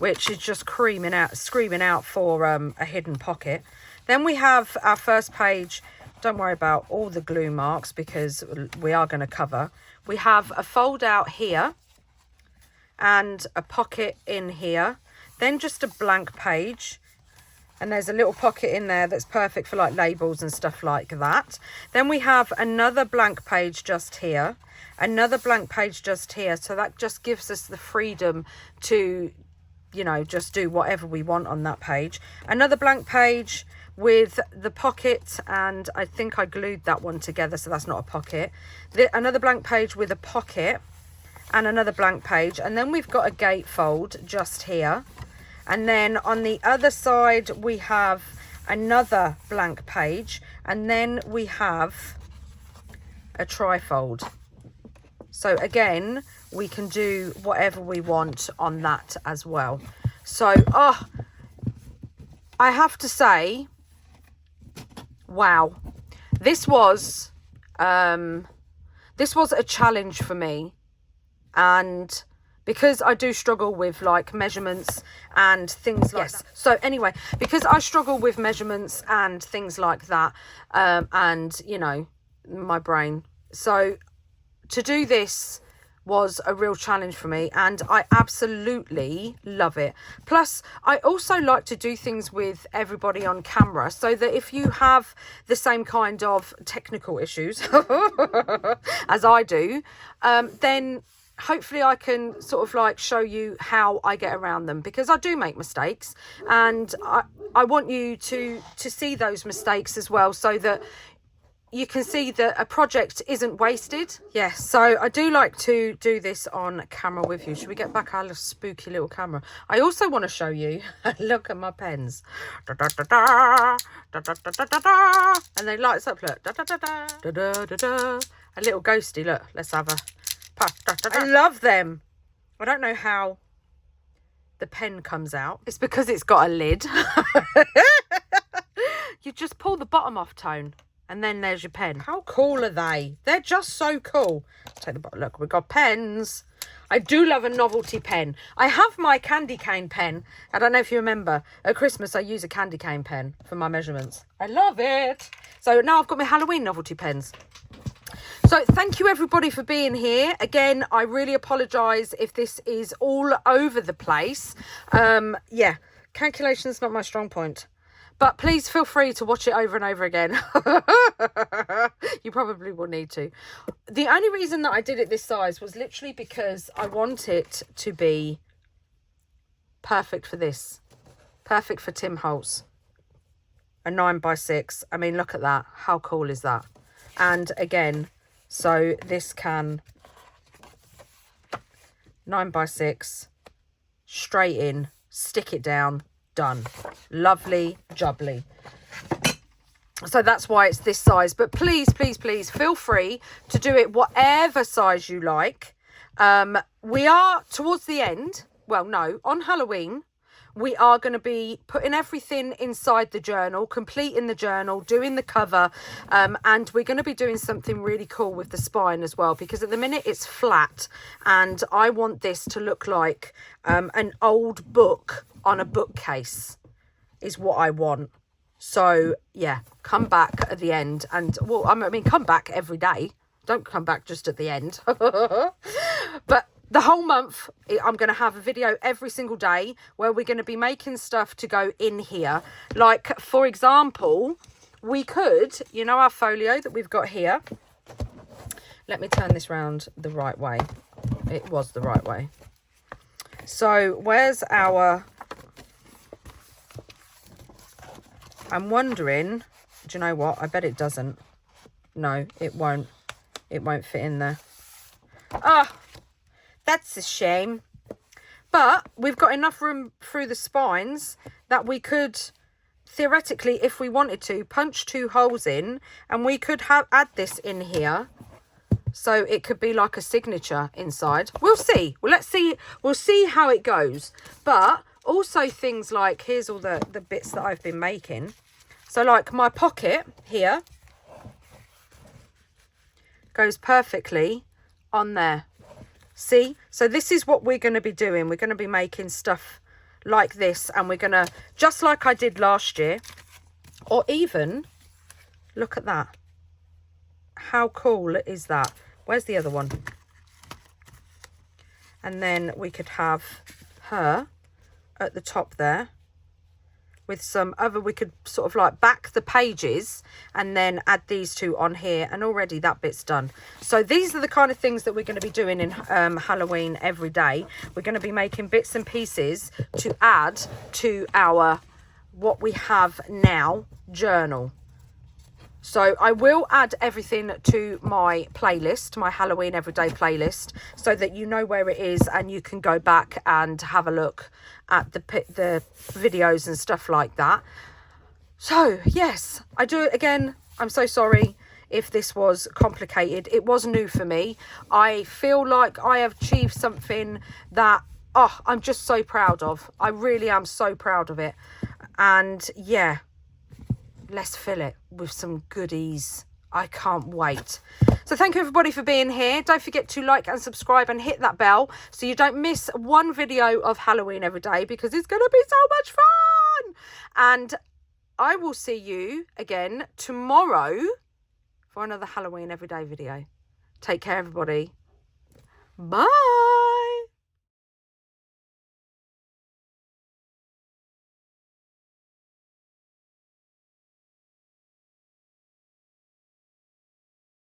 S1: which is just screaming out for a hidden pocket. Then we have our first page. Don't worry about all the glue marks because we are going to cover. We have a fold out here and a pocket in here, then just a blank page, and there's a little pocket in there that's perfect for like labels and stuff like that. Then we have another blank page just here, another blank page just here, so that just gives us the freedom to, you know, just do whatever we want on that page. Another blank page with the pocket, and I think I glued that one together, so that's not a pocket. Another blank page with a pocket and another blank page, and then we've got a gatefold just here, and then on the other side we have another blank page, and then we have a trifold. So again, we can do whatever we want on that as well. So I have to say, wow, this was a challenge for me. And because I do struggle with like measurements and things like that. So anyway, because I struggle with measurements and things like that, and you know, my brain. So to do this was a real challenge for me, and I absolutely love it. Plus, I also like to do things with everybody on camera, so that if you have the same kind of technical issues as I do, then hopefully I can sort of like show you how I get around them, because I do make mistakes, and I want you to see those mistakes as well, so that you can see that a project isn't wasted. Yes, so I do like to do this on camera with you. Should we get back our little spooky little camera? I also want to show you, look at my pens. Da, da, da, da, da, da, da, da, da, and they lights up, look. Da, da, da, da, da, da, da, da. A little ghosty, look. Let's have a puff. Da, da, da. I love them. I don't know how the pen comes out. It's because it's got a lid. You just pull the bottom off, Tone. And then there's your pen. How cool are they? They're just so cool. Take the bottom. Look, we've got pens. I do love a novelty pen. I have my candy cane pen. I don't know if you remember. At Christmas, I use a candy cane pen for my measurements. I love it. So now I've got my Halloween novelty pens. So thank you everybody for being here. Again, I really apologise if this is all over the place. Yeah, calculation's not my strong point. But please feel free to watch it over and over again. You probably will need to. The only reason that I did it this size was literally because I want it to be perfect for this. Perfect for Tim Holtz. A 9x6. I mean, look at that. How cool is that? And again, so this can 9x6, straight in, stick it down. Done. Lovely jubbly. So that's why it's this size, but please feel free to do it whatever size you like. We are towards the end, well no, on Halloween we are going to be putting everything inside the journal, completing the journal, doing the cover, and we're going to be doing something really cool with the spine as well, because at the minute it's flat and I want this to look like an old book on a bookcase is what I want. So yeah, come back at the end, and well, I mean come back every day, don't come back just at the end. But the whole month I'm going to have a video every single day where we're going to be making stuff to go in here. Like for example, we could, you know, our folio that we've got here, let me turn this round the right way. It was the right way. So where's our, I'm wondering, do you know what? I bet it doesn't. No, it won't. It won't fit in there. Ah, that's a shame. But we've got enough room through the spines that we could, theoretically, if we wanted to, punch 2 holes in, and we could add this in here. So it could be like a signature inside. We'll see. Well, let's see. We'll see how it goes. But also things like, here's all the bits that I've been making. So like my pocket here goes perfectly on there. See? So this is what we're going to be doing. We're going to be making stuff like this, and we're gonna, just like I did last year, or even, look at that. How cool is that? Where's the other one? And then we could have her at the top there with some other, we could sort of like back the pages and then add these two on here, and already that bit's done. So these are the kind of things that we're going to be doing in Halloween every day. We're going to be making bits and pieces to add to our what we have now journal. So I will add everything to my playlist, my Halloween everyday playlist, so that you know where it is and you can go back and have a look at the videos and stuff like that. So yes, I do it again. I'm so sorry if this was complicated. It was new for me. I feel like I have achieved something that, oh, I'm just so proud of. I really am so proud of it. And yeah, let's fill it with some goodies. I can't wait. So thank you everybody for being here. Don't forget to like and subscribe and hit that bell so you don't miss one video of Halloween every day, because it's going to be so much fun. And I will see you again tomorrow for another Halloween everyday video. Take care everybody. Bye.